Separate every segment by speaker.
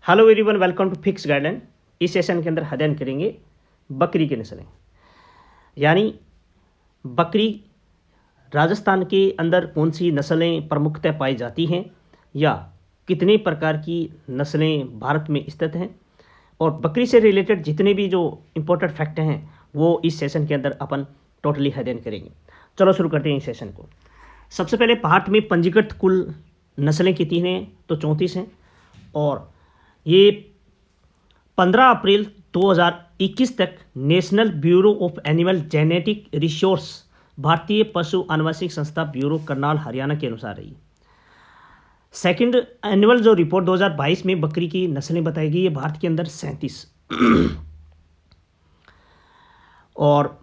Speaker 1: Hello everyone, welcome to fix guideline. इस session के अंदर अध्ययन करेंगे बकरी की नस्लें, यानी बकरी राजस्थान के अंदर कौन सी नस्लें प्रमुखतः पाई जाती हैं या कितने प्रकार की नस्लें भारत में स्थित हैं, और बकरी से रिलेटेड जितने भी जो इम्पोर्टेंट फैक्ट हैं वो इस सेशन के अंदर अपन टोटली अध्ययन करेंगे। चलो शुरू करते हैं इस सेशन को। सबसे पहले भारत में पंजीकृत कुल नस्लें कितनी हैं? तो 34 हैं, और ये 15 अप्रैल 2021 तक national bureau of animal genetic resource भारतीय पशु आनुवंशिक संस्था ब्यूरो करनाल हरियाणा के अनुसार रही। सेकंड एनुअल जो रिपोर्ट 2022 में बकरी की नस्लें बताई गई है भारत के अंदर 37। और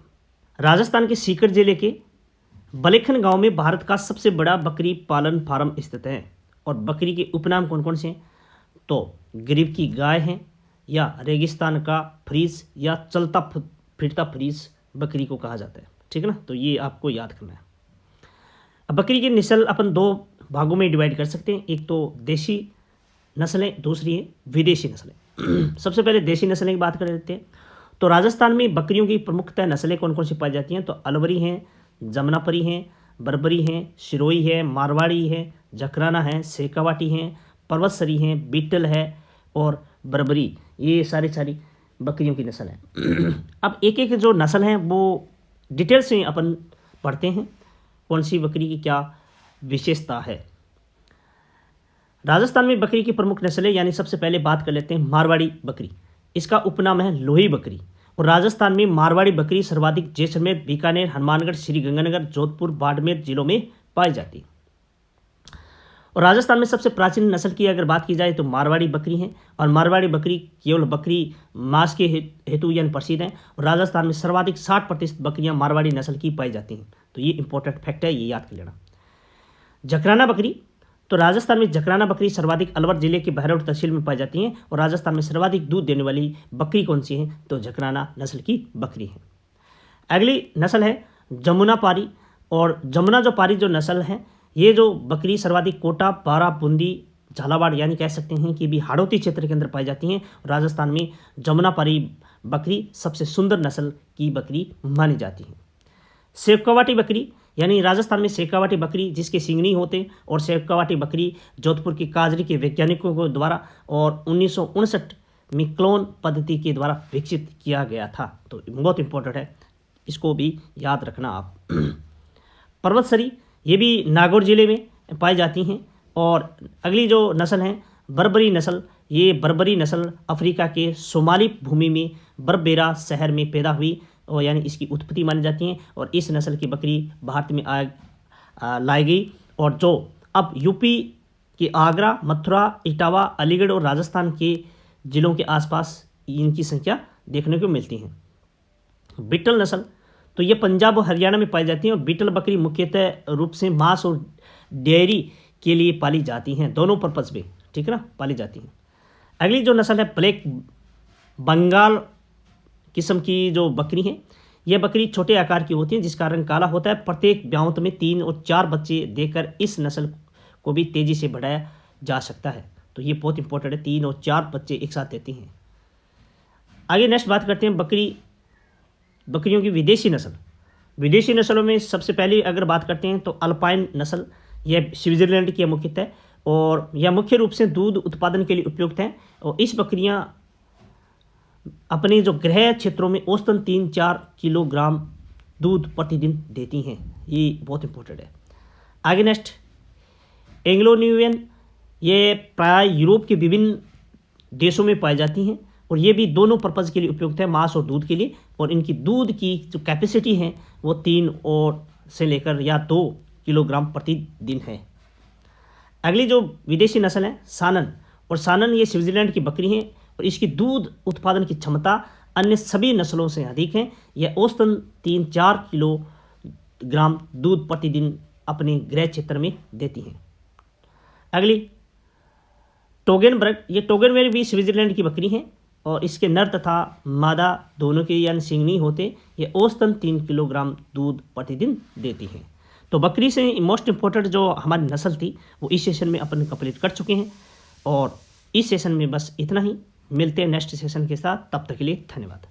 Speaker 1: राजस्थान के सीकर जिले के बलेखन गांव में भारत का सबसे बड़ा बकरी पालन फार्म स्थित है। और बकरी के उपनाम कौन कौन से हैं? तो गरीब की गाय है, या रेगिस्तान का फ्रीज, या चलता फिरता फ्रीज बकरी को कहा जाता है। ठीक है ना, तो ये आपको याद करना है। अब बकरी की नस्ल अपन दो भागों में डिवाइड कर सकते हैं, एक तो देशी नस्लें, दूसरी है विदेशी नस्लें। सबसे पहले देशी नस्लें की बात कर लेते हैं। तो राजस्थान में बकरियों की प्रमुखतः नस्लें कौन कौन सी पाई जाती हैं? तो अलवरी हैं, जमनापरी हैं, बर्बरी हैं, सिरोही है, मारवाड़ी है, जकराना है, शेखावाटी हैं, पर्वतसरी हैं, बीटल है और बर्बरी। ये सारी बकरियों की नस्ल है। अब एक एक जो नस्ल है वो डिटेल से अपन पढ़ते हैं, कौन सी बकरी की क्या विशेषता है। राजस्थान में बकरी की प्रमुख नस्लें, यानी सबसे पहले बात कर लेते हैं मारवाड़ी बकरी। इसका उपनाम है लोही बकरी। और राजस्थान में मारवाड़ी बकरी सर्वाधिक जैसलमेर, बीकानेर, हनुमानगढ़, श्रीगंगानगर, जोधपुर, बाड़मेर जिलों में पाई जाती है। और राजस्थान में सबसे प्राचीन नस्ल की अगर बात की जाए तो मारवाड़ी बकरी है। और मारवाड़ी बकरी केवल बकरी मांस के हेतु यानी प्रसिद्ध है। और राजस्थान में सर्वाधिक 60% बकरियां मारवाड़ी नस्ल की पाई जाती हैं। तो ये इंपॉर्टेंट फैक्ट है, ये याद कर लेना। जकराना बकरी, तो राजस्थान में जकराना बकरी सर्वाधिक अलवर जिले के बहरौल तहसील में पाई जाती हैं। और राजस्थान में सर्वाधिक दूध देने वाली बकरी कौन सी है? तो जकराना नस्ल की बकरी है। अगली नस्ल है जमुना पारी। और जमुना जो पारी जो नस्ल है, ये जो बकरी सर्वाधिक कोटा, बारा, बूंदी, झालावाड़ यानी कह सकते हैं कि भी हाड़ौती क्षेत्र के अंदर पाई जाती हैं। राजस्थान में जमुना पारी बकरी सबसे सुंदर नस्ल की बकरी मानी जाती है। शेखावाटी बकरी, यानी राजस्थान में शेखावाटी बकरी जिसके सींग नहीं होते, और शेखावाटी बकरी जोधपुर की काजरी के वैज्ञानिकों को द्वारा और 1959 में क्लोन पद्धति के द्वारा विकसित किया गया था। तो बहुत इंपॉर्टेंट है, इसको भी याद रखना आप। पर्वतसरी, ये भी नागौर जिले में पाई जाती हैं। और अगली जो नस्ल है बर्बरी नस्ल, ये बर्बरी नस्ल अफ्रीका के सोमाली भूमि में बरबेरा शहर में पैदा हुई, और यानी इसकी उत्पत्ति मानी जाती है। और इस नस्ल की बकरी भारत में लाई गई, और जो अब यूपी के आगरा, मथुरा, इटावा, अलीगढ़ और राजस्थान के जिलों के आसपास इनकी संख्या देखने को मिलती है। बीटल नस्ल, तो ये पंजाब और हरियाणा में पाई जाती हैं। और बीटल बकरी मुख्यतः रूप से मांस और डेयरी के लिए पाली जाती हैं, दोनों पर्पज़ में, ठीक है ना, पाली जाती हैं। अगली जो नस्ल है ब्लैक बंगाल किस्म की जो बकरी है, यह बकरी छोटे आकार की होती है जिसका रंग काला होता है। प्रत्येक ब्याउत में 3 और 4 बच्चे देकर इस नस्ल को भी तेज़ी से बढ़ाया जा सकता है। तो ये बहुत इंपॉर्टेंट है, 3 और 4 बच्चे एक साथ देती हैं। आगे नेक्स्ट बात करते हैं बकरियों की विदेशी नस्ल। विदेशी नस्लों में सबसे पहले अगर बात करते हैं तो अल्पाइन नस्ल, यह स्विट्जरलैंड की मुख्यतः, और यह मुख्य रूप से दूध उत्पादन के लिए उपयुक्त है। और इस बकरियां अपने जो गृह क्षेत्रों में औसतन 3-4 किलोग्राम दूध प्रतिदिन देती हैं। ये बहुत इंपॉर्टेंट है। आगे नेक्स्ट एंग्लो न्यूवियन, ये प्राय यूरोप के विभिन्न देशों में पाई जाती हैं। और ये भी दोनों पर्पज़ के लिए उपयुक्त है, मांस और दूध के लिए। और इनकी दूध की जो कैपेसिटी है वो 3 और से लेकर या 2 किलोग्राम प्रतिदिन है। अगली जो विदेशी नस्ल है सानन, और सानन ये स्विट्जरलैंड की बकरी है। और इसकी दूध उत्पादन की क्षमता अन्य सभी नस्लों से अधिक है। यह औसतन 3-4 किलोग्राम दूध प्रतिदिन अपने गृह क्षेत्र में देती हैं। अगली टोगेनबर्ग, ये टोगेनबर्ग भी स्विट्जरलैंड की बकरी है। और इसके नर तथा मादा दोनों के यानी सींग नहीं होते। ये औसतन 3 किलोग्राम दूध प्रतिदिन देती हैं। तो बकरी से मोस्ट इम्पोर्टेंट जो हमारी नस्ल थी वो इस सेशन में अपन कंप्लीट कर चुके हैं। और इस सेशन में बस इतना ही। मिलते हैं नेक्स्ट सेशन के साथ, तब तक के लिए धन्यवाद।